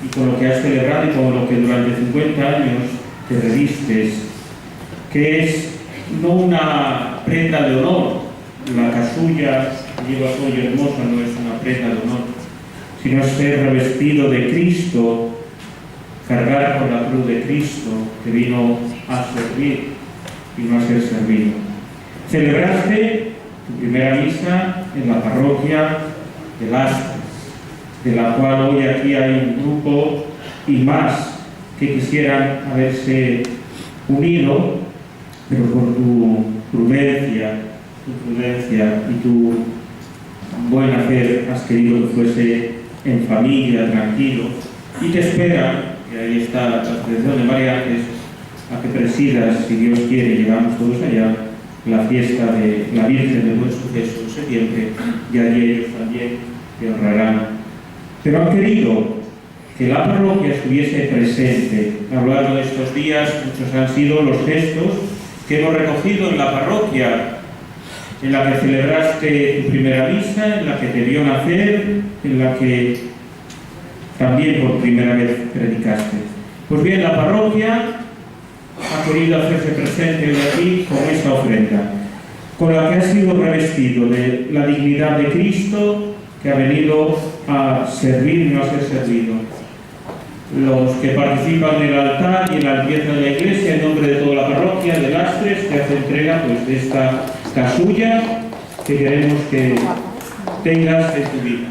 y con lo que has celebrado y con lo que durante 50 años te revistes, que es no una prenda de honor, la casulla que llevas hoy hermosa no es una prenda de honor, sino es ser revestido de Cristo, cargar con la cruz de Cristo, que vino a servir, vino a ser servido. Celebraste tu primera misa en la parroquia de Lastres, de la cual hoy aquí hay un grupo y más que quisieran haberse unido, pero por tu prudencia y tu buen hacer has querido que fuese en familia, tranquilo, y te espera, y ahí está la tradición de María Ángeles, a que presidas, si Dios quiere, llegamos todos allá, la fiesta de la Virgen del Buen Suceso en septiembre, y allí ellos también te honrarán. Pero han querido que la parroquia estuviese presente. A lo largo de estos días, muchos han sido los gestos que hemos recogido en la parroquia, en la que celebraste tu primera misa, en la que te vio nacer, en la que también por primera vez predicaste. Pues bien, la parroquia ha querido hacerse presente hoy aquí con esta ofrenda, con la que ha sido revestido de la dignidad de Cristo, que ha venido a servir y no a ser servido. Los que participan en el altar y en la limpieza de la iglesia, en nombre de toda la parroquia de Lastres, te hace entrega pues, de esta casulla que queremos que tengas en tu vida.